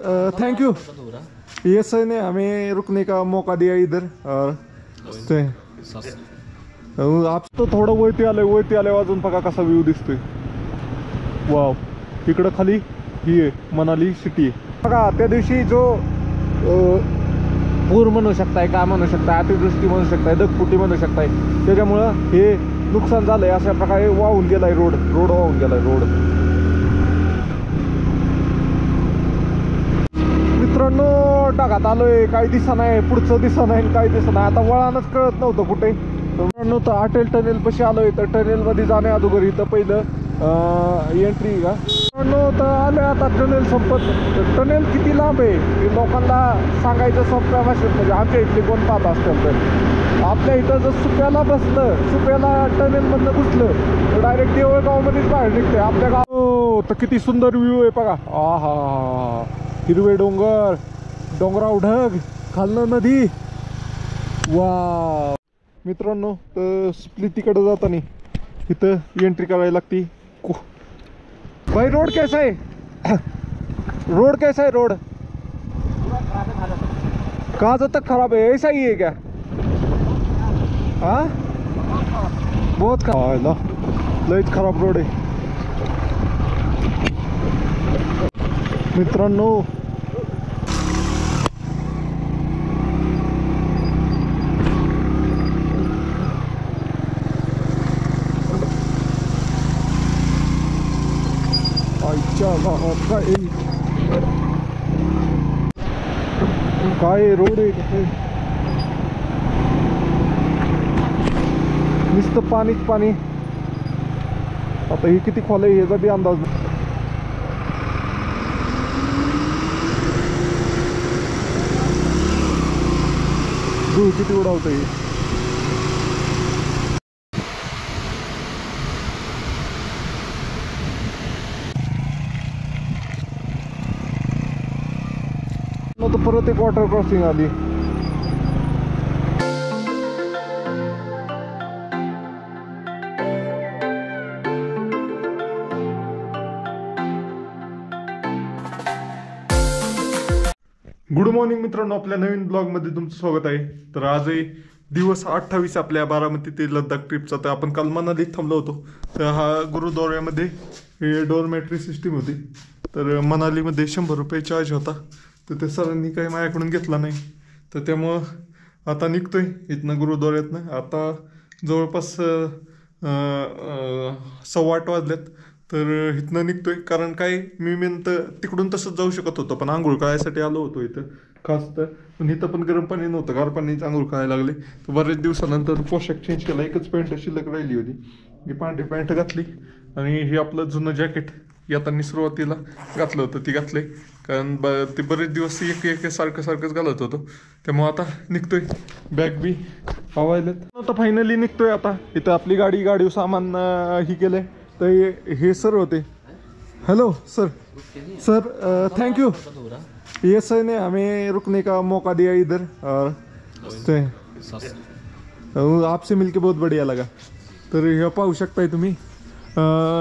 Thank you. ये sir ने हमें रुकने का मौका दिया इधर और आप तो थोडं वरती आले वाजून बघा कसा व्ह्यू दिसतोय। वाव, इकडं खाली ही आहे मनाली सिटी आहे बघा। त्या दिवशी जो पूर म्हणू शकताय, काय म्हणू शकताय, अतिवृष्टी म्हणू शकताय, ढगफुटी म्हणू शकताय, त्याच्यामुळं हे नुकसान झालंय। अशा प्रकारे वाहून गेलाय रोड वाहून गेलाय रोड। मित्रांनो ढगात आलोय, काही दिसा नाही, पुढचं दिसा नाही, काही दिसा नाही। आता वळणच कळत नव्हतं कुठे। मित्रांनो तर अटेल टनेल पाशी आलोय, तर टनेल मध्ये जाण्या अगोदर इथं पहिलं एंट्री का मित्रांनो तर आलोय। आता टनेल संपत, टनेल किती लांब आहे हे लोकांना सांगायचं सोप्या भाषेत, म्हणजे आमच्या इथले कोण पाहत असतात तर आपल्या इथं जर सुप्याला बसलं, सुप्याला टनेल मधनं घुसलं तर डायरेक्ट देवळगाव मध्येच बाहेर निघते आपल्या गाव। तर किती सुंदर व्ह्यू आहे बघा। आहा, हिरवे डोंगर, डोंगराव ढग, खालनं नदी। वा मित्रांनो तर स्प्लिटीकडे जाताना इथं एंट्री करायला लागती। भाई रोड कैसा है? रोड कैसा है? रोड कहाँ तक खराब है? ऐसा ही है क्या? हाँ बहुत खराब, लयच खराब रोड आहे मित्रांनो। काय रोड आहे, नुसतं पाणीच पाणी। आता हे किती खोल आहे याचा बी अंदाज नाही। धूळ किती उडावतंय। तो परत एक वॉटर क्रॉसिंग आली। गुड मॉर्निंग मित्रांनो, आपल्या नवीन ब्लॉग मध्ये तुमचं स्वागत आहे। तर आज आहे दिवस 28 आपल्या बारामती ते लद्दाख ट्रिपचा। तर आपण काल मनालीत थांबलो होतो। तर हा गुरुद्वाऱ्यामध्ये हे डोरमॅट्री सिस्टीम होती। तर मनालीमध्ये 100 रुपये चार्ज होता, तर ते सरांनी काही माझ्याकडून घेतला नाही। तर त्यामुळं आता निघतोय इथनं गुरुद्वाऱ्यातनं। आता जवळपास 7:15 वाजल्यात। तर इथनं निघतोय, कारण काय मी तर तिकडून तसंच जाऊ शकत होतो, पण आंघोळ करायसाठी आलो होतो इथं खास। तर पण इथं पण गरम पाणी नव्हतं, गार पाणीच आंघोळ करायला लागले। तर बरेच दिवसानंतर पोशाख चेंज केला, एकच पॅन्ट शिल्लक राहिली होती, ही पांढरी पॅन्ट घातली आणि हे आपलं जुनं जॅकेट येताना सुरुवातीला घातलं होतं ती घातलंय, कारण ते बरेच दिवस एक सारखंच घालत होतो। त्यामुळे आता निघतोय, बॅग बी हवायलेत। आता फायनली निघतोय। आता इथं आपली गाडी सामान ही केलंय। तर हे सर होते। Hello sir thank you. ये सर ने हमें रुकने का मौका दिया इधर और आपसे मिलके बहुत बढ़िया लगा। तर हे पाहू शकताय तुम्ही,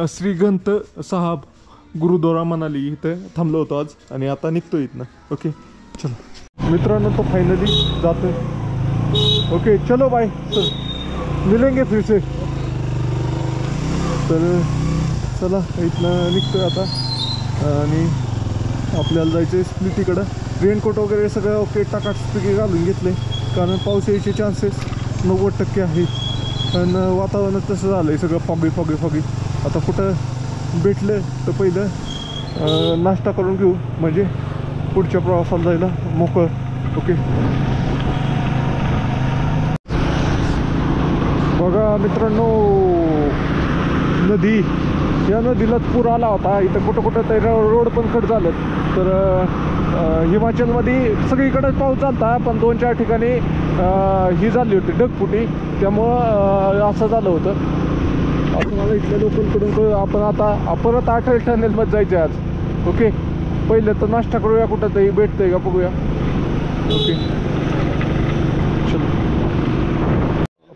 श्रीगंत साहब गुरुद्वारा मनाली इथं थांबलो होतो आज, आणि आता निघतो इथनं। ओके चलो मित्रांनो, तो फायनली जातोय। ओके चलो बाय सर, मिलेंगे फिर से। तर चला इथनं निघतोय आता, आणि आपल्याला जायचं आहे स्प्लिटीकडं। रेनकोट वगैरे सगळं ओके टाकाटकी घालून घेतले, कारण पाऊस यायचे चान्सेस 90% आहे। पण वातावरणच तसं झालं आहे, सगळं फॉगी। आता कुठं भेटलं तर पहिलं नाश्ता करून घेऊ, म्हणजे पुढच्या प्रवासाला जायला मोकळं। ओके बघा मित्रांनो, नदी, या नदीलाच पूर आला होता। इथं कुठं तर रोड पण कट झालेत। तर हिमाचलमध्ये सगळीकडेच पाऊस झाला, पण 2-4 ठिकाणी ही झाली होती ढगफुटी, त्यामुळं असं झालं होतं। आपल्याला इथल्या लोकांकडून आपण आता परत अटल टनेलमध्ये जायचं आज। ओके पहिलं तर नाश्ता करूया, कुठं तरी भेटतंय का बघूया। ओके चलो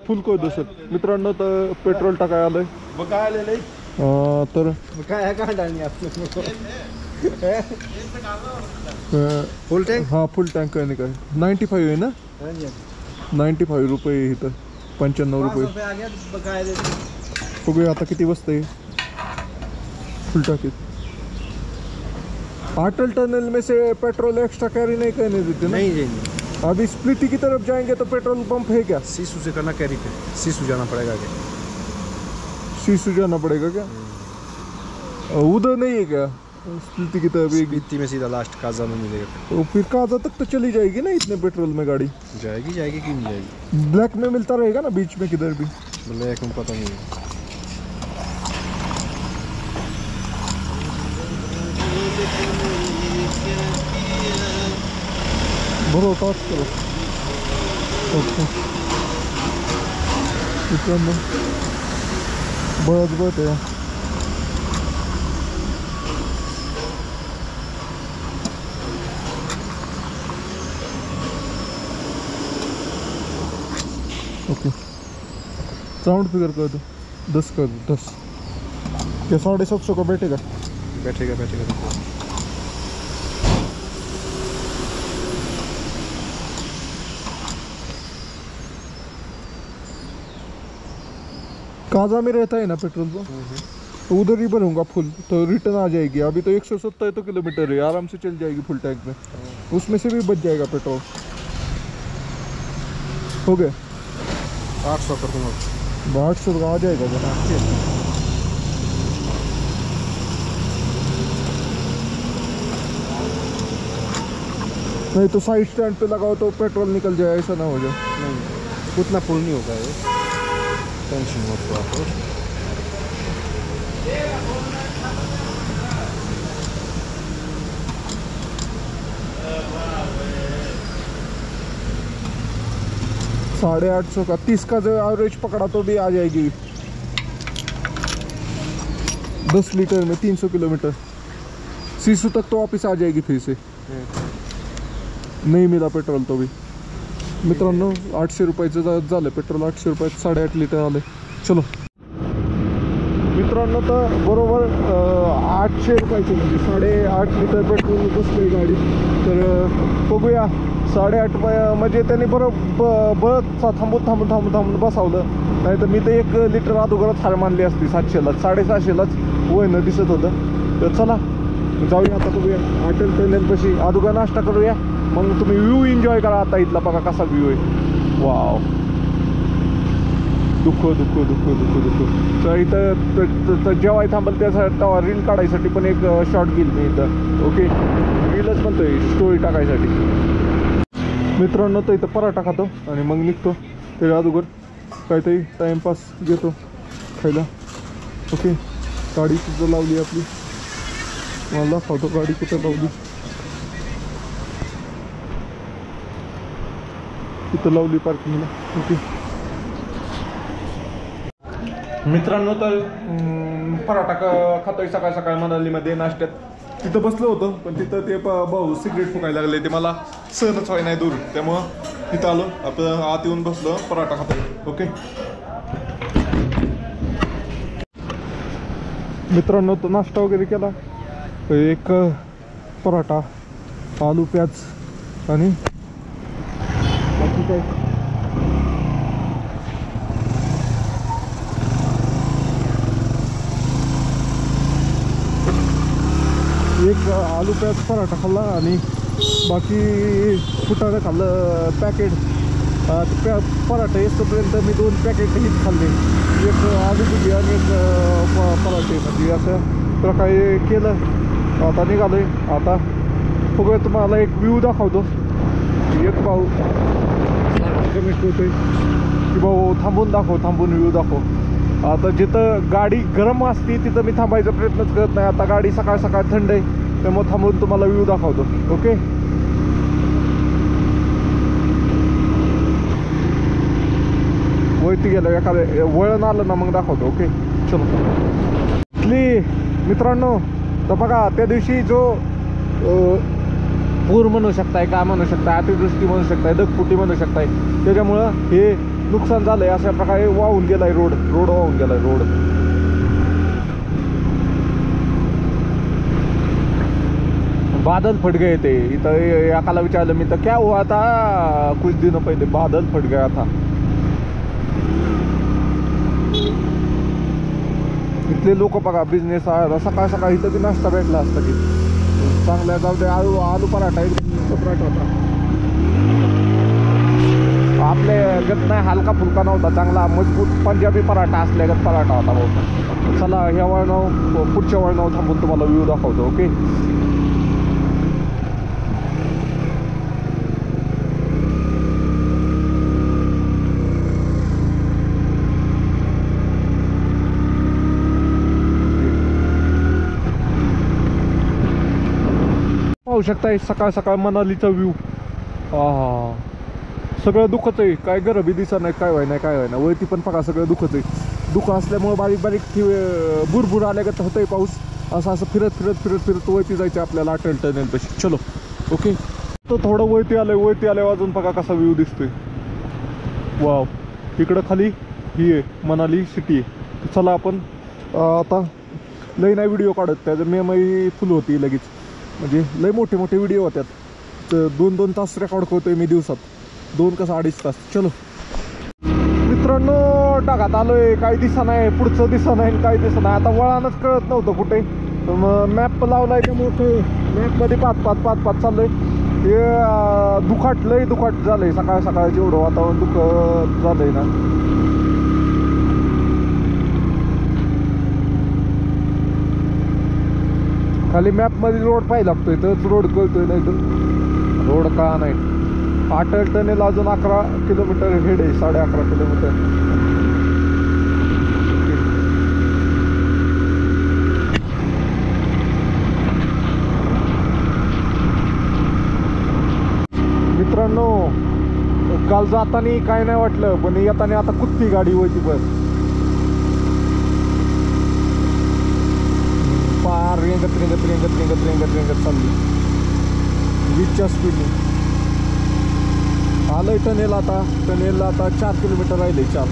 फुल कोय दो सर। मित्रांनो तर पेट्रोल टाकाय आलंय, तर फुल टँक. हा फुल टँक आहे काय 95 आहे ना 95 रुपये इथं 95 रुपये. बघूया आता किती बसतंय फुल टाकीत. अटल टनल में से पेट्रोल एक्स्ट्रा कैरी नहीं करने देते ना? नहीं. अभी स्प्लिटी की तरफ जाएंगे तो पेट्रोल पंप है क्या? सीसू से करना कैरी पे. सीसू जाना पड़ेगा क्या? शीशु जाना पड़ेगा क्या? उधर नहीं है क्या स्प्लिटी की तरफ? स्पीति में सीधा लास्ट काजा में मिलेगा. तो फिर काजा तक तो चली जाएगी ना इतने पेट्रोल में गाड़ी? जाएगी क्यों नहीं जाएगी? ब्लैक में मिलता रहेगा ना बीच में किधर भी? ब्लैक में पता नहीं है. बरो टॉच करो. ओके मित्रांनो बळच आहे. ओके साउंड फिगर कर दो 10 कर दो 10. क्या 750 का बैठेगा? बैठेगा. काजा में रहता है ना पेट्रोल पंप, तो उधर ही भरूंगा फुल तो रिटर्न आ जाएगी. अभी तो 170 तो किलोमीटर है, आराम से चल जाएगी फुल टैंक में. उसमें से भी बच जाएगा पेट्रोल. हो गया 800 कर दूँगा. 800 का आ जाएगा बना. नहीं तो साइड स्टैंड पे लगाओ तो पेट्रोल निकल जाए, ऐसा ना हो जाए. नहीं उतना फुल नहीं होगा ये. टेंशन मत लो आप. साढ़े 800 का 30 का जो एवरेज पकड़ा तो भी आ जाएगी 10 लीटर में 300 किलोमीटर. सीसू तक तो वापस आ जाएगी फिर से. नहीं मिला पेट्रोल तो भी. मित्रांनो 800 रुपयाचं झालं पेट्रोल. 800 रुपयात 8.5 लिटर आले. चलो मित्रांनो तर बरोबर 800 रुपयाचे म्हणजे 8.5 लिटर पेट्रोल बसले गाडी. तर बघूया 8.5 म्हणजे त्यांनी बरंच थांबून बसवलं. नाही तर मी तर 1 लिटर अगोदरच हार मानली असती 700लाच 750लाच वय न दिसत होतं. तर चला जाऊया आता बघूया अटल टनलपाशी. अगोदर नाश्ता करूया मग तुम्ही व्ह्यू एन्जॉय करा. आता इथला बघा कसा व्ह्यू आहे. वाव दुःख. तर इथं जेव्हा थांबल त्यासाठी तेव्हा रील काढायसाठी पण एक शॉट घेईल मी इथं. ओके रीलच म्हणतोय स्टोरी टाकायसाठी. मित्रांनो तर इथं पराठा खातो आणि मग निघतो. त्याच्या अगोदर काहीतरी टाईमपास घेतो खायला. ओके गाडी सुद्धा लावली आपली. मला दाखवतो गाडी कुठं लावली. तिथं लावली पार्किंगला. ओके मित्रांनो तर पराठा खातोय सकाळ सकाळ मनालीमध्ये नाश्त्यात. तिथं बसलो होतो पण तिथं ते भाऊ सिगरेट फुकायला लागले. ते मला सहनच व्हाय नाही दूर. त्यामुळं तिथं आलो आपलं आत येऊन बसलो पराठा खातोय. ओके मित्रांनो तो नाश्ता वगैरे केला. एक पराठा आलू प्याज आणि बाकी काय एक आलू प्याज पराठा खाल्ला आणि बाकी फुटाणं खाल्लं पॅकेट. पराठा येतोपर्यंत मी 2 पॅकेट हीच खाल्ले. एक आलू भुजी आणि एक पराठे. म्हणजे असं प्रकारे केलं. आता निघालो आहे. आता बघूया तुम्हाला एक व्ह्यू दाखवतो. एक भाऊ कमेंट करतोय की भाऊ थांबून व्ह्यू दाखव. आता जिथं गाडी गरम असते तिथं मी थांबायचा प्रयत्नच करत नाही. आता गाडी सकाळ सकाळ थंड आहे त्यामुळे थांबून तुम्हाला व्ह्यू दाखवतो. ओके वरती गेलं एखादं वळण आलं ना मग दाखवतो. ओके चलो मित्रांनो तर बघा त्या दिवशी जो पूर म्हणू शकताय काय म्हणू शकताय अतिवृष्टी म्हणू शकताय ढगफुटी म्हणू शकताय त्याच्यामुळं हे नुकसान झालंय. अशा प्रकारे वाहून गेलाय रोड वाहून गेलाय रोड. बादल फट गए थे इथं एकाला विचारलं मी तर क्या हुआ था कुछ दिनों पहिले बादल फट गया था. इथले लोक बघा बिझनेस सकाळ सकाळी इथं बी नाश्ता भेटला असता की चांगल्या जाऊ दे. आलू पराठा एकदम पराठा होता आपले गत नाही हलका फुलका नव्हता चांगला मजबूत पंजाबी पराठा असल्यागत पराठा होता भाऊ. चला ह्या वळणावर पुढच्या वळणावर थांबून तुम्हाला व्ह्यू दाखवतो. ओके पाहू शकताय सकाळ सकाळ मनालीचा व्ह्यू. हा सगळं दुखत आहे काय गरबी दिसत नाही काय व्हाय नाही काय व्हाय ना वरती पण बघा सगळं दुखत आहे. दुःख असल्यामुळे बारीक बारीक बुरबुर आल्यागत होतंय पाऊस. असं असं फिरत फिरत फिरत फिरत वरती जायचं आपल्याला अटल टनेल पाशी. चलो ओके तो थोडं वरती आलंय अजून बघा कसा व्ह्यू दिसतोय. वाव इकडं खाली ही आहे मनाली सिटी आहे. चला आपण आता लई नाही व्हिडिओ काढत त्याचं मेमरी फुल होती लगेच म्हणजे लई मोठे मोठे व्हिडिओ होत्यात. तर 2-2 तास रेकॉर्ड करतोय मी दिवसात 2 कसं 2.5 तास. चलो मित्रांनो टाकात आलोय काही दिसा नाही पुढचं दिसा नाही काही दिसा नाही. आता वळणच कळत नव्हतं कुठे तर मग मॅप लावलाय ते मोठं मॅपमध्ये पाच चाललंय. हे दुखाट झालंय सकाळ सकाळ जेवढं वातावरण दुःख झालंय ना. खाली मॅपमध्ये रोड पाहिजे लागतोय तर रोड कळतोय नाही तर रोड का नाही. अटल टनेल अजून 11 किलोमीटर हेड आहे 11.5 किलोमीटर. मित्रांनो काल जाताना काय नाही वाटलं पण येताना आता कुठली गाडी होती बस पार रेंगत चालली वीजच्या स्पीडने. आलंय टनेलला आता 4 किलोमीटर राहिले 4.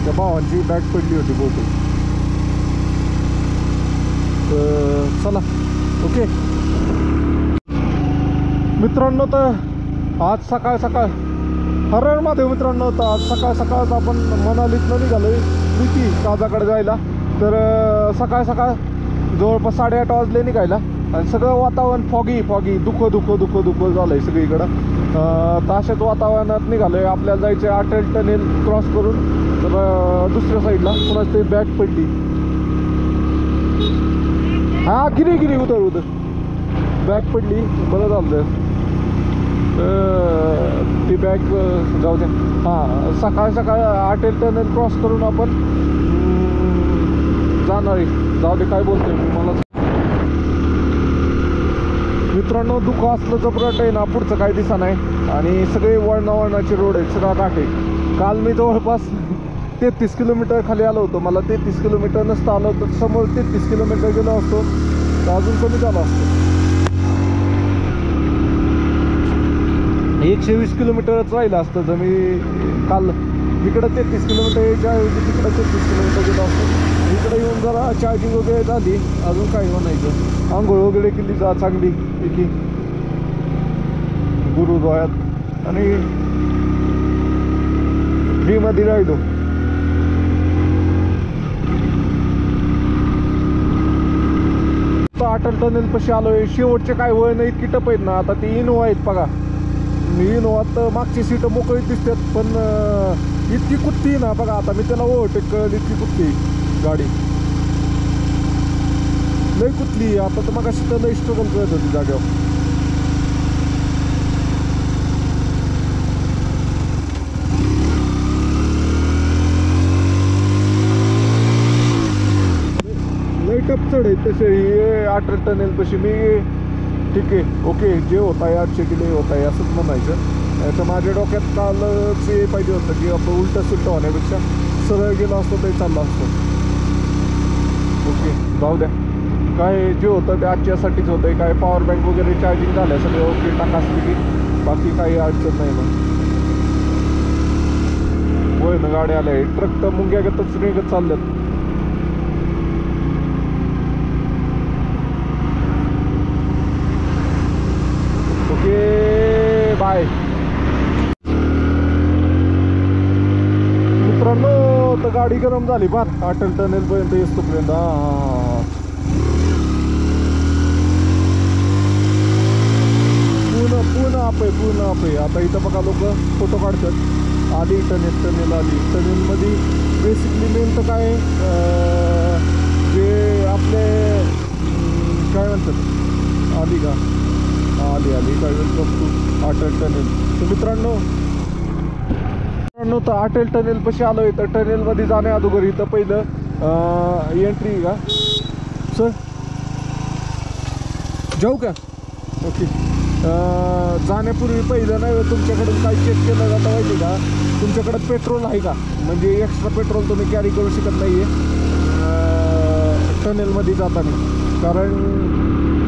त्या भावांची बॅग पडली होती बहुतेक. चला ओके मित्रांनो तर आज सकाळ हरण महादेव मित्रांनो तर आज सकाळ आपण मनालीतनं निघालोय प्रीती काजाकडे जायला. तर सकाळ जवळपास 8:30 वाजले निघायला आणि सगळं वातावरण फॉगी दुःख झालंय सगळीकडं. तर अशाच वातावरणात निघालोय. आपल्याला जायचं अटल टनेल क्रॉस करून तर दुसऱ्या साईडला पुन्हा ते बॅग पडली. हा गिरी उधर बॅग पडली बरं झालं ती बॅग जाऊ द्या. हां सकाळ अटल टनेल क्रॉस करून आपण जाणार आहे. जाऊ दे काय बोलतोय मी मला. मित्रांनो दुःख असलं जबरट आहे ना पुढचं काही दिसा नाही आणि सगळे वळणाचे रोड आहेत सगळा घाट आहे. काल मी जवळपास 33 किलोमीटर खाली आलो होतो. मला 33 किलोमीटर नसतं आलं होतं समोर 33 किलोमीटर गेलो असतो तर अजून कमी झालं असतं. 120 किलोमीटरच राहिलं असतं जर मी काल इकडं 33 किलोमीटर यायच्या ऐवजी तिकडं 33 किलोमीटर गेलो असतो. इकडे येऊन जरा चार्जिंग वगैरे झाली अजून काही म्हणायचं. आंघोळ वगैरे केली जा चांगली पैकी गुरुद्वारात आणि फ्रीमध्ये राहिलो. अटल टनेल पशी आलोय. शेवटचे काय वळण इतकी टप आहेत ना. आता ती इनोवा आहेत बघा. इनोवात मागची सीट मोकळीत दिसतात पण इतकी कुत्ती ना बघा. आता मी त्याला ओव्हरटेक कळलं इतकी कुत्ती गाडी लई कुठली. आता तर मग अशी लई स्ट्रगल करत होती जागेवर. लई टप चढ आहे तसे अटल टनेल पशी. मी ठीक आहे ओके जे होता आहे 800 किलो होत आहे असंच म्हणायचं. तर माझ्या डोक्यात कालच हे पाहिजे होतं की आपण उलटा सुलटा होण्यापेक्षा सरळ गेलो असतो तरी चाललं असतं. ओके जाऊ द्या काय जे होतं ते आजच्यासाठीच होतं. काय पॉवर बँक वगैरे चार्जिंग झालं सगळे ओके टाका असली की बाकी काही अडचण नाही मग. होय ना गाड्या आल्या ट्रक तर मुंग्यागतच निघत चालल्यात. ओके बाय मित्रांनो. तर गाडी गरम झाली फार अटल टनेल पर्यंत येतोपर्यंत. पूर्ण आप आहे. आता इथं बघा लोक फोटो काढतात. आली टनेल आली. टनेलमध्ये बेसिकली मेन तर काय जे आपले काय म्हणतात आली का आली काय वेलकम टू अटल टनेल. तर मित्रांनो तर अटल टनेल पाशी आलोय. तर टनेलमध्ये जाण्या अगोदर इथं पहिलं एंट्री का सर जाऊ का ओके. जाण्यापूर्वी पहिलं नाही तुमच्याकडून काय चेक केलं जातं माहिती का. तुमच्याकडं पेट्रोल आहे का म्हणजे एक्स्ट्रा पेट्रोल तुम्ही कॅरी करू शकत नाही आहे टनेलमध्ये जाताना. कारण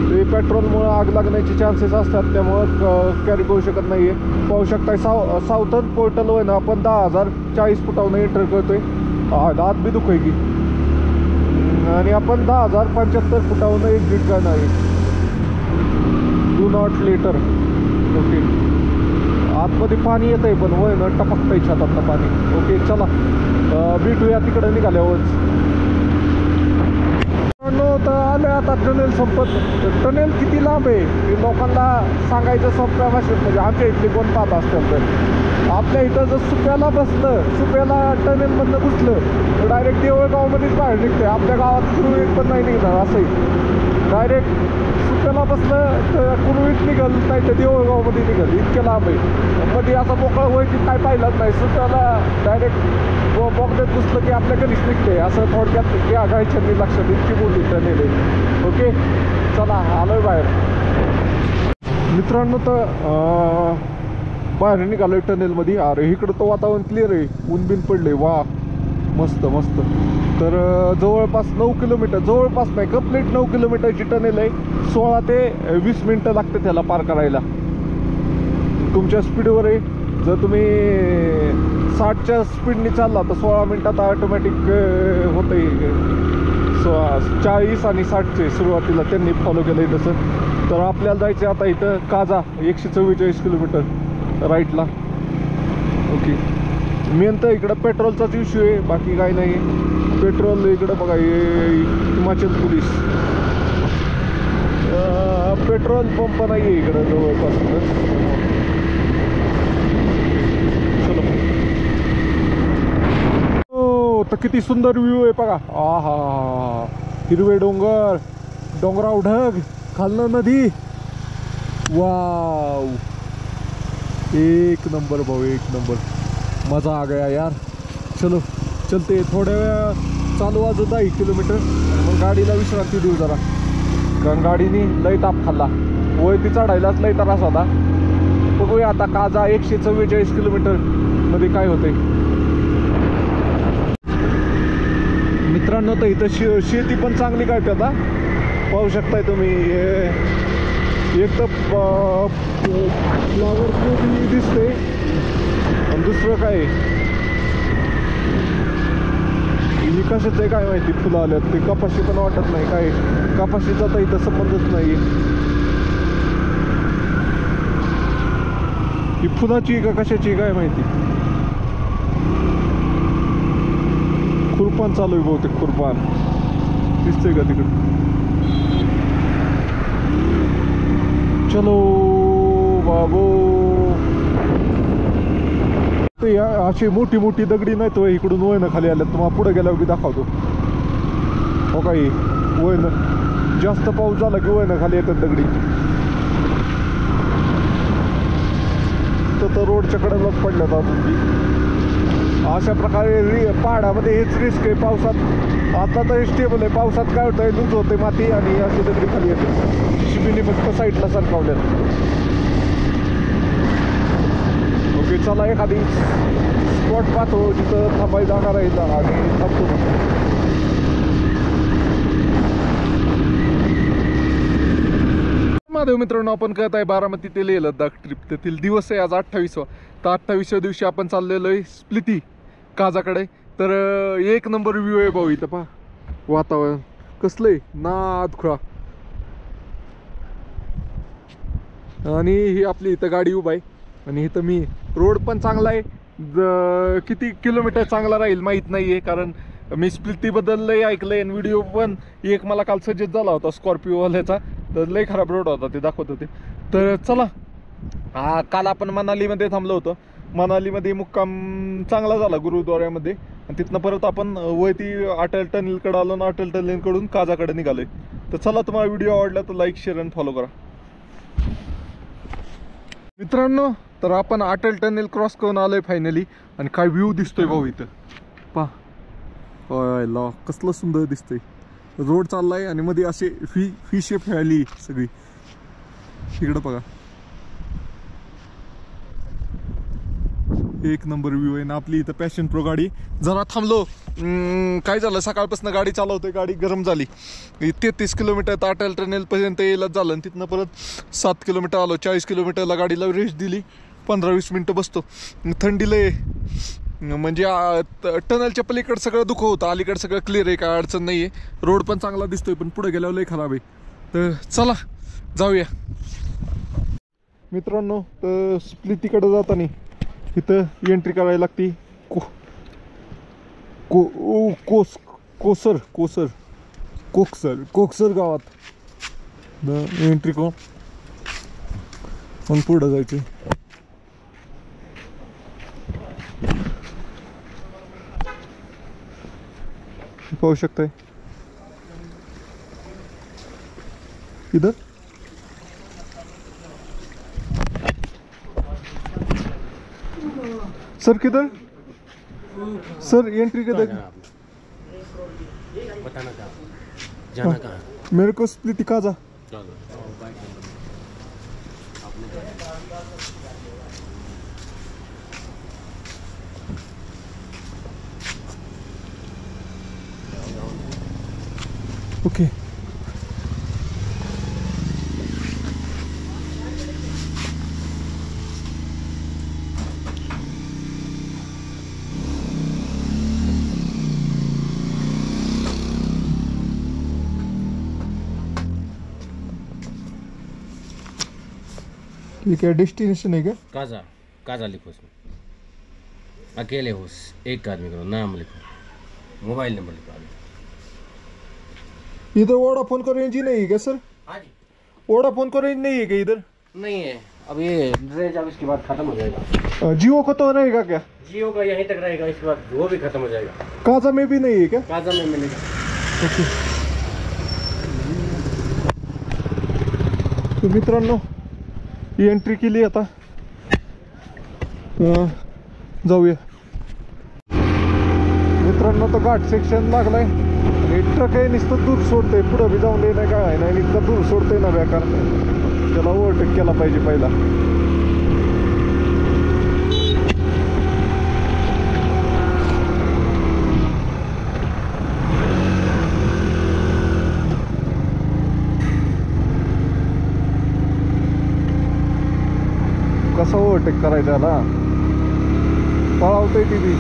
ते पेट्रोलमुळं आग लागण्याचे चान्सेस असतात त्यामुळं कॅरी करू शकत नाही आहे. पाहू शकताय साऊथर्न पोर्टल होय ना आपण 10,040 फुटावरून एंटर करतोय. हात बी दुख आहे की. आणि आपण 10,075 फुटावरून एक्झिट करणार आहे. Do not later okay. आतमध्ये पाणी येत आहे पण होय ना टपकतंय छतातलं पाणी. ओके चला भेटूया तिकडे निघाल्यावरच. तर आलं आता टनेल संपत. टनेल किती लांब आहे हे लोकांना सांगायचं सोप्या भाषेत म्हणजे आमच्या इथले कोण पाहत असतात. तर आपल्या इथं जर सुप्याला बसलं सुप्याला टनेलमधनं घुसलं तर डायरेक्ट देवळगावमध्येच बाहेर निघते. आपल्या गावात कुरुळीत पण नाही निघणार असंही. डायरेक्ट सुप्याला बसलं तर कुरुळीत निघल नाही तर देवळगावमध्ये निघल इतक्या लांब आहे. मध्ये असं मोकळं व्हायची काय पाहिलंच नाही. सुप्याला डायरेक्ट बॉक्सत घुसलं की आपल्या घरीच निघते. असं थोडक्यात या गायच्या लक्षात इतकी बोलली टनेल आहे. ओके चला आलोय बाहेर मित्रांनो. तर बाहेर निघालोय टनेलमध्ये. अरे इकडं तर वातावरण क्लिअर आहे. ऊन बिन पडले वा मस्त मस्त. तर जवळपास 9 किलोमीटर जवळपास नाही कंप्लीट 9 किलोमीटरची टनेल आहे. 16 ते 20 मिनटं लागते त्याला पार करायला. तुमच्या स्पीडवर आहे. जर तुम्ही 60च्या स्पीडने चालला तर 16 मिनटात ऑटोमॅटिक होतं. 40 आणि 60चे सुरुवातीला त्यांनी फॉलो केलं आहे तसं. तर आपल्याला जायचं आता इथं काजा 144 किलोमीटर राईटला. ओके मेन तर इकडं पेट्रोलचाच इश्यू आहे बाकी काही नाही. पेट्रोल इकडं बघा हिमाचल पोलीस पेट्रोल पंप नाही आहे इकडं जवळपास. चलो हो तर किती सुंदर व्ह्यू आहे बघा. आहा हिरवे डोंगर डोंगराव ढग खालनं नदी वाव एक नंबर भाऊ एक नंबर. मज़ा आ गया यार. चलो चलते थोड्या वेळ चालू अजून 10 किलोमीटर मग गाडीला विश्रांती देऊ जरा. कारण गाडीने लई ताप खाल्ला. वरती चढायलाच लई त्रास होता. बघूया आता काजा 144 किलोमीटर मध्ये काय होते. मित्रांनो तर इथं शेती पण चांगली काय आता पाहू शकताय तुम्ही. एक तर फ्लावर कोबी दिसते आणि दुसरं काय कशाचं आहे काय माहिती. फुलं आल्यात ते कपाशी पण वाटत नाही काय. कपाशीचा तर इथं संबंधच नाही. ही फुलाची का कशाची काय माहिती. खुरपान चालू आहे बहुतेक. खुरपान दिसतंय का तिकडं. चलो बाबू. अशी मोठी मोठी दगडी नाही तो इकडून वयनं खाली आल्यात. तुम्हाला पुढे गेल्यावर बी दाखवतो. हो काही वयनं जास्त पाऊस झाला की वयनं खाली येतात दगडी. तर रोडच्या कडेलाच पडल्यात अजून बी. अशा प्रकारे पहाडामध्ये हेच रिस्क आहे पावसात. आता तर स्टेबल आहे. पावसात काय होतं लूज होते माती आणि अशी दगडी खाली येते. शिबीने फक्त साईडला सरकावल्यात. ओके चला एखादी स्पॉट पाहतो जिथं थांबाई जागा राहील आणि थांबतो. महादेव मित्रांनो, आपण करत आहे बारामती ते लेह लडाख ट्रिप. त्यातील दिवस आहे आज 28वा. तर 28व्या दिवशी आपण चाललेलो आहे स्प्लिती काजाकडे. तर एक नंबर व्ह्यू आहे भाऊ इथं. पहा वातावरण कसलंय नाद खुळा. आणि ही आपली इथं गाडी उभा आहे आणि इथं मी. रोड पण चांगला आहे. किती किलोमीटर चांगला राहील माहीत नाही आहे, कारण मी स्प्लितीबद्दल लय ऐकलंय आणि व्हिडिओ पण एक मला काल सजेस्ट झाला होता स्कॉर्पिओवाल्याचा. तर लय खराब रोड होता ते दाखवत होते. तर चला, काल आपण मनालीमध्ये थांबलो होतो. मनालीमध्ये मुक्काम चांगला झाला गुरुद्वाऱ्यामध्ये. आणि तिथनं परत आपण वरती अटल टनेलकडे आलो ना, अटल टनेलकडून काजाकडे निघालोय. तर चला, तुम्हाला व्हिडिओ आवडला तर लाईक शेअर आणि फॉलो करा मित्रांनो. तर आपण अटल टनेल क्रॉस करून आलोय फायनली. आणि काय व्ह्यू दिसतोय भाऊ इथं. पहा ला कसलं सुंदर दिसतंय. रोड चाललाय आणि मध्ये असे फी शेप व्हॅली सगळी. इकडं बघा, एक नंबर व्ह्यू आहे ना आपली इथं. पॅशन प्रो गाडी. जरा थांबलो, काय झालं सकाळपासून गाडी चालवतोय, गाडी गरम झाली. 33 किलोमीटर अटल टनेल पर्यंत यायलाच झालं. आणि तिथनं परत 7 किलोमीटर आलो. 40 किलोमीटरला गाडीला रेस्ट दिली. 15-20 मिनटं बसतो. थंडीला म्हणजे टनलच्या पलीकडे सगळं दुःख होतं, अलीकडे सगळं क्लिअर आहे, काय अडचण नाही आहे. रोड पण चांगला दिसतोय, पण पुढे गेल्यावर लय खराब आहे. तर चला जाऊया मित्रांनो. तर स्प्लितीकडे जाताना इथं एंट्री करायला लागते. कोकसर गावात एंट्री करून मग पुढं जायचं. पाहू शकताय इधर. सर किधर सर एंट्री किधर? बताना कहाँ जाना कहाँ? मेरे को स्प्लिटी काजा. ओके. ये क्या डेस्टिनेशन है क्या? काजा काजा लिखो उसमें. अकेले हो, एक आदमी करो, नाम लिखो, मोबाइल नंबर लिखो. इधर वोडाफोन का रेंज ही नहीं है क्या सर? हाँ जी, वोडाफोन का रेंज नहीं है क्या इधर? नहीं है. अब ये रेंज अब इसके बाद खत्म हो जाएगा. जियो का तो रहेगा क्या? जियो का यहीं तक रहेगा, इसके बाद वो भी खत्म हो जाएगा. काजा में भी नहीं है क्या? काजा में मिलेगा. ओके. तो मित्रांनो ही एंट्री केली आता. जाऊया मित्रांनो. तो घाट सेक्शन लागलाय आणि ट्रक आहे नुसतं दूर सोडतंय, पुढं बी जाऊन नाही काय नाही, नुसतं दूर सोडतंय ना बेकार. त्याला ओव्हरटेक केला पाहिजे पहिला. कसं ओव्हरटेक करायचं याला, पळावतंय ती बी.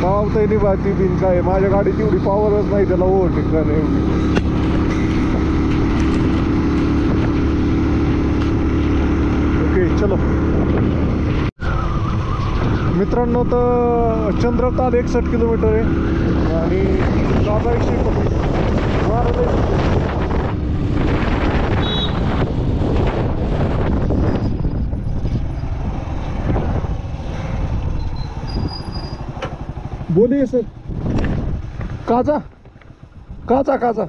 पावतंय नाही बा ती बिन. काय माझ्या गाडीत एवढी पॉवरच नाही त्याला ओव्हरटेक करायला एवढी. ओके चलो मित्रांनो. तर चंद्रताल 61 किलोमीटर आहे आणि काजा 125. बोलिए सर. काजा काजा काजा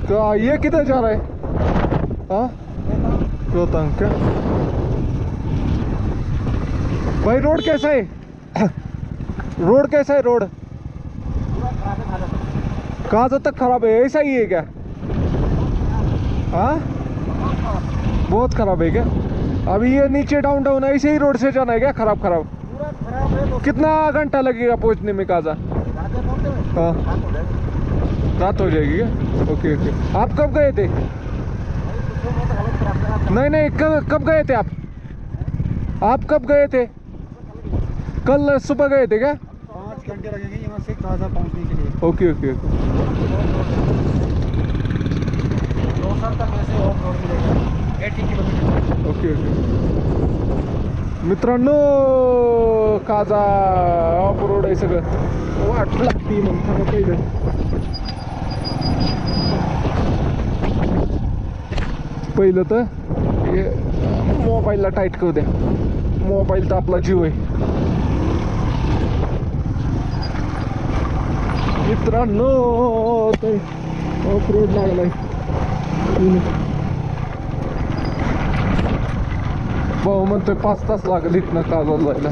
तो ये किधर जा रहा है? हाँ रोहतांग क्या भाई? रोड कैसा है? रोड कैसा है? रोड कहाँ तक खराब है? ऐसा ही है क्या? हाँ बहुत खराब है क्या? अभी ये नीचे डाउन डाउन ऐसे ही रोड से जाना है क्या? खराब खराब पूरा खराब है तो कितना घंटा लगेगा पहुंचने में काजा? रात में पहुंचते हैं। हाँ रात हो जाएगी। रात हो जाएगी क्या? Okay okay. आप कब गए थे? हालत खराब है। नहीं नहीं कब गए थे आप कब गए थे? कल सुबह गए थे क्या? 5 घंटे लगेंगे यहाँ से काजा पहुँचने के लिए। ओके ओके ओके दोसर तक वैसे ऑफ रोड मिलेगा 80 किलोमीटर। Okay okay. मित्रांनो काजा ऑफ रोड आहे सगळं. वाट लागती म्हणताना पहिलं. पहिलं तर हे मोबाईलला टाईट करू द्या. मोबाईल तर आपला जीव आहे. मित्रांनो ते ऑफ रोड लागलाय. भाऊ म्हणतोय 5 तास लागेल इथनं काजल जायला.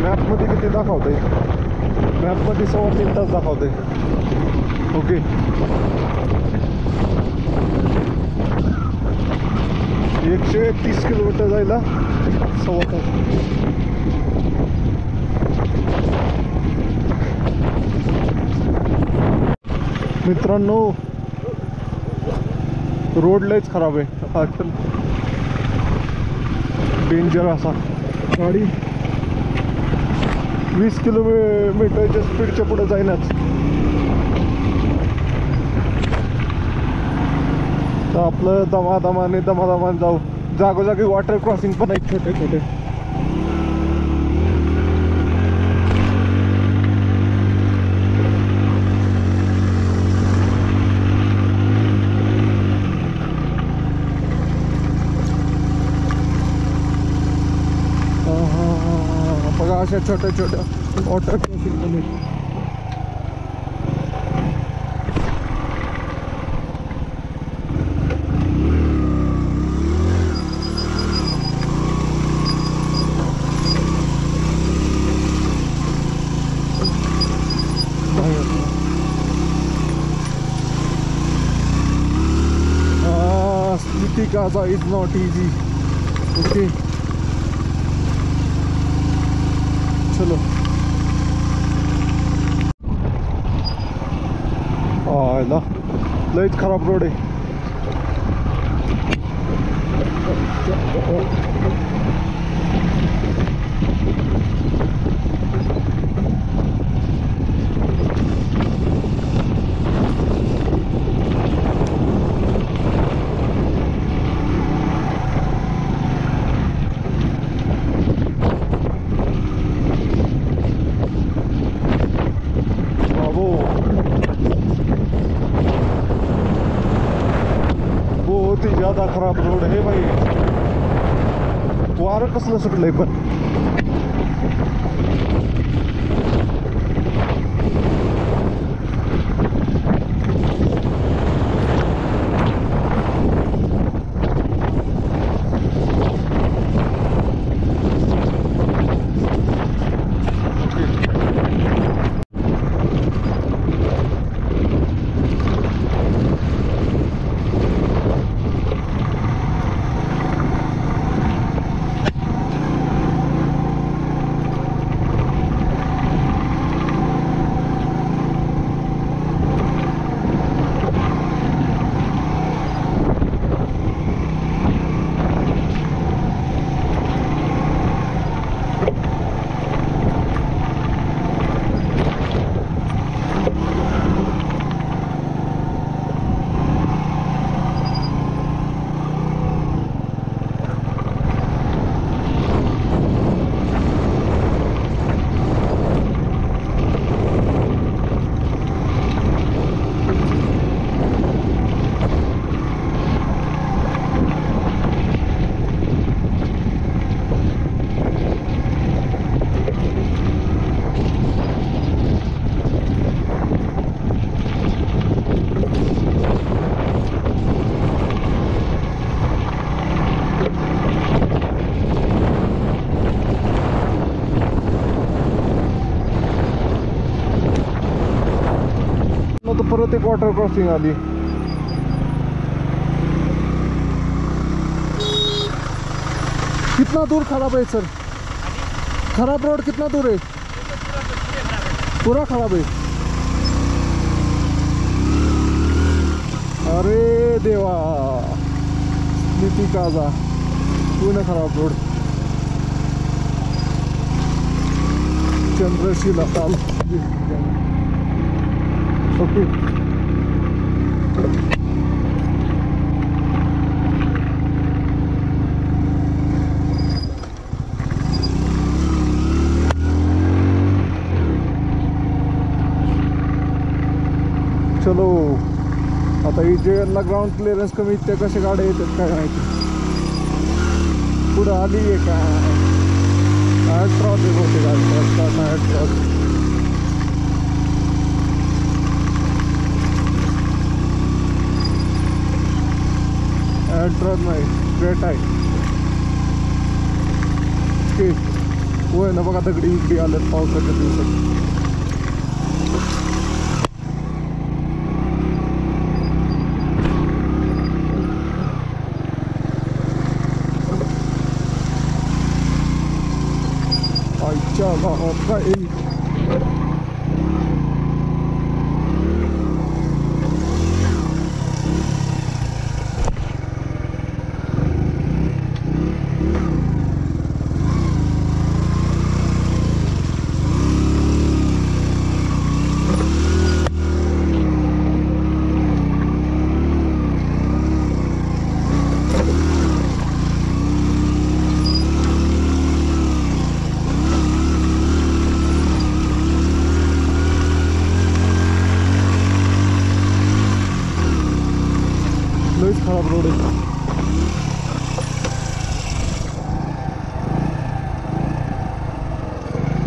मॅपमध्ये किती दाखवतंय? मॅपमध्ये 3.25 तास दाखवतंय. ओके 130 किलोमीटर जायला 1.25 तास. मित्रांनो रोड लयच खराब आहे आजकाल. डेंजर असा. गाडी 20 किलोमीटरच्या स्पीडच्या पुढे जाईनाच. तर आपलं दमादमाने जाऊ. जागोजागी वॉटर क्रॉसिंग पण आहेत छोटे छोटे. बघा अशा छोट्या छोट्या वॉटर क्रॉसिंग पण आहेत. City Gaza is not easy. Okay. चलो आयला लयच खराब रोड आहे. बहुत ही ज्यादा खराब रोड है भाई. वारं कसलं सुटलंय पण. परत एक वॉटर क्रॉसिंग आली. कितना दूर खराब है सर? खराब रोड कितना दूर है? पूरा खराब है. अरे देवा, स्प्लिटी काजा पूर्ण खराब रोड. चंद्रशिला ताल. ओके. चलो आता ही जे ग्राउंड क्लिअरन्स कमी आहेत, त्या कशा गाड्या येतात काय माहिती. पुढं आली आहे का ॲड्रॉस आहे बहुतेक. ॲड्रॉस ॲड्रॉस नाही, स्ट्रेट आहे. ओके. होय ना बघा, दगडी इकडे आल्यात पावसाच्या दिवसात. काय खराब रोड आहे.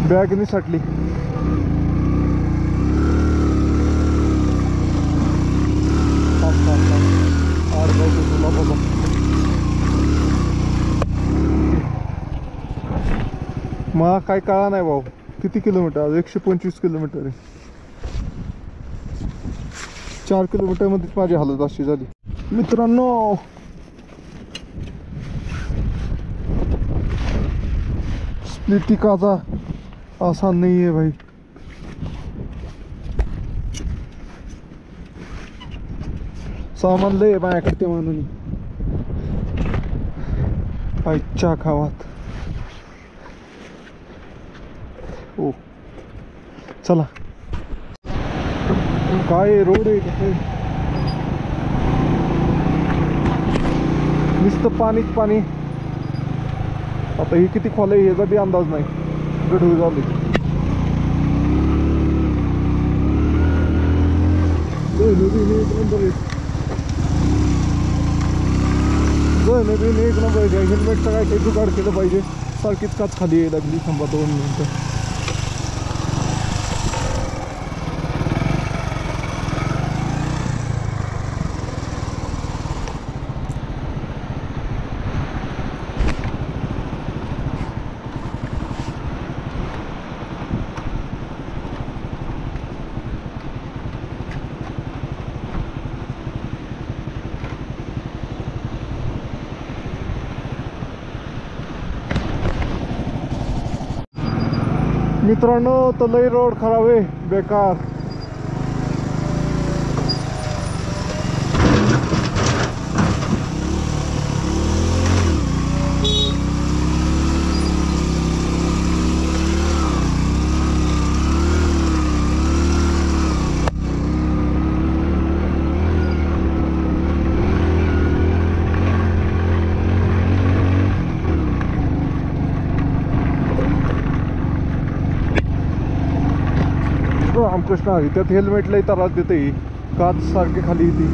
बॅग नाही साठली. मग काय कळा नाही भाऊ. किती किलोमीटर? आज 125 किलोमीटर आहे. 4 किलोमीटर मध्येच माझी हालत अशी झाली मित्रांनो. स्प्लिटी काजा आसान नहीं है भाई. सामान लय माझ्याकडे ते म्हणून आईच्या खावात. ओ चला. काय रोड आहे का? नुसतं पाणीच पाणी. आता ही किती खोल आहे याचा बी अंदाज नाही. गढूळ झाली. एक नंबर आहे. हेल्मेटचं काय काही जुगाड केलं पाहिजे. सारखीच काच खाली यायला लागली. थांबा 2 मिनिटं. मित्रांनो तर लई रोड खराब आहे, बेकार. रामकृष्ण हरी. त्यात हेल्मेटलाही त्रास देते. काच सारखी खाली येते.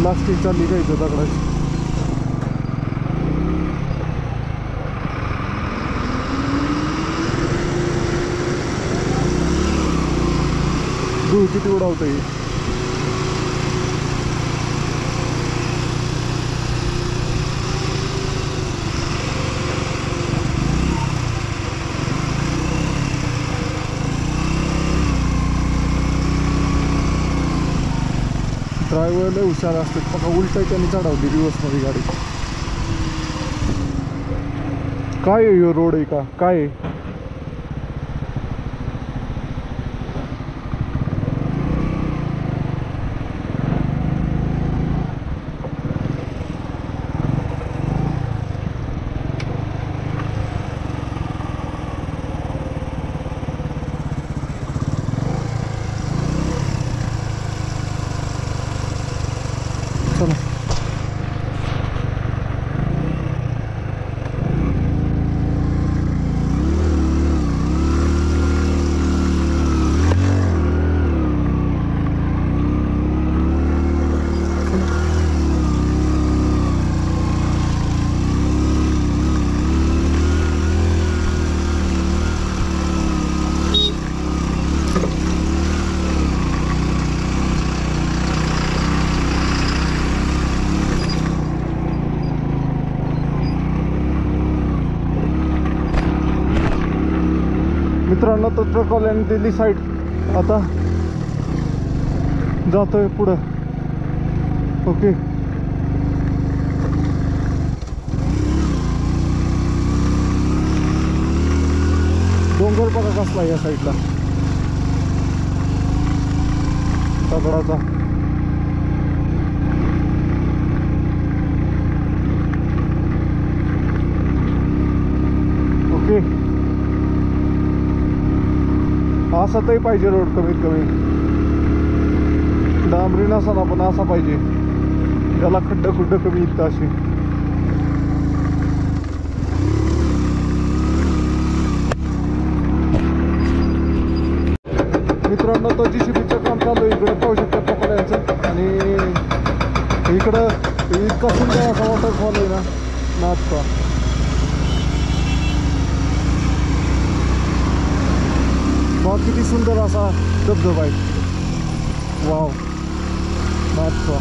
प्लास्टिकच्या निघायचं दगडाची. धूळ किती उडावतंय. मित्र लय हुशार असतात बघा, उलटायच्याने चढवली रिवर्समध्ये गाडी. काय आहे रोड आहे का काय आहे? चला मित्रांनो, तर ट्रकवाल्याने दिली साईड. आता जातोय पुढं. ओके, डोंगर बघा कसला या साईडला दगडाचा. ओके, असा तरी पाहिजे रोड, कमीत कमी डांबरी नसाला पण असा पाहिजे, ज्याला खड्ड खुड्ड कमी येतं अशी. मित्रांनो, तो JCBचं काम चालू आहे इकडे पाहू शकता पकड्यांचं. आणि इकडं इतका सुंदर असा वॉटरफॉल आहे ना, नाचका. बघा किती सुंदर असा धबधबा आहे. वाव, नाचका.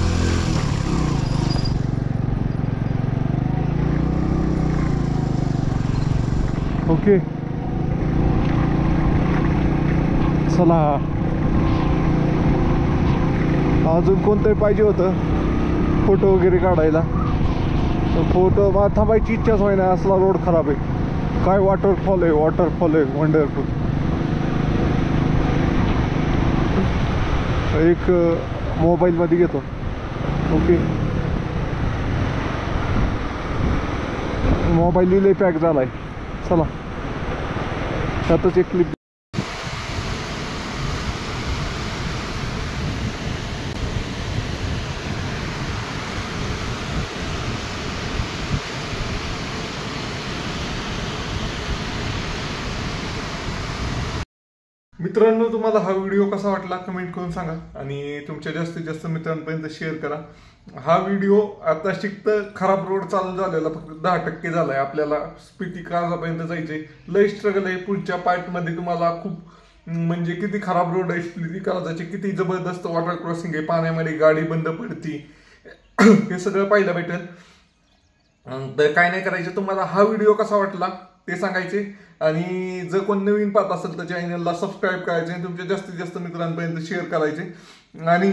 ओके, चला अजून कोणतंही पाहिजे होतं फोटो वगैरे काढायला. फोटो थांबायची इच्छाच होई ना, असला रोड खराब आहे. काय वॉटरफॉल आहे, वॉटरफॉल आहे वंडरफुल. एक मोबाईलमध्ये घेतो. ओके, मोबाईल लय पॅक झाला आहे. चला त्यातच एक क्लिप. मित्रांनो, तुम्हाला हा व्हिडिओ कसा वाटला कमेंट करून सांगा आणि तुमच्या जास्तीत जास्त मित्रांपर्यंत शेअर करा. हा व्हिडिओ आता शिकत खराब रोड चालू झालेला फक्त 10% झालाय. आपल्याला स्पिती काजापर्यंत जायचंय. लय स्ट्रगल आहे. पुढच्या पार्ट मध्ये तुम्हाला खूप म्हणजे किती खराब रोड आहे स्पिती काजाची, किती जबरदस्त वॉटर क्रॉसिंग आहे, पाण्यामध्ये गाडी बंद पडती, हे सगळं पाहायला भेटेल. तर काय नाही करायचं, तुम्हाला हा व्हिडिओ कसा वाटला ते सांगायचे. आणि जर कोण नवीन पाहत असेल तर चॅनलला सबस्क्राईब करायचे आणि तुमच्या जास्तीत जास्त मित्रांपर्यंत शेअर करायचे. आणि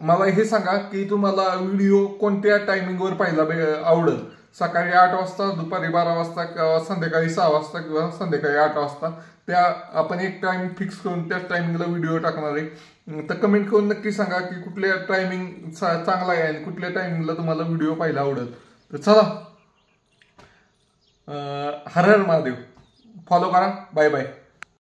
मला हे सांगा की तुम्हाला व्हिडिओ कोणत्या टायमिंगवर पाहायला आवडेल. सकाळी 8 वाजता, दुपारी 12 वाजता, किंवा संध्याकाळी 6 वाजता, किंवा संध्याकाळी 8 वाजता. त्या आपण एक टाइम फिक्स करून त्याच टायमिंगला व्हिडिओ टाकणार आहे. तर कमेंट करून नक्की सांगा की कुठल्या टायमिंग चांगला आहे आणि कुठल्या टायमिंगला तुम्हाला व्हिडिओ पाहायला आवडेल. तर चला, हर हर महादेव. फॉलो करा. Bye bye.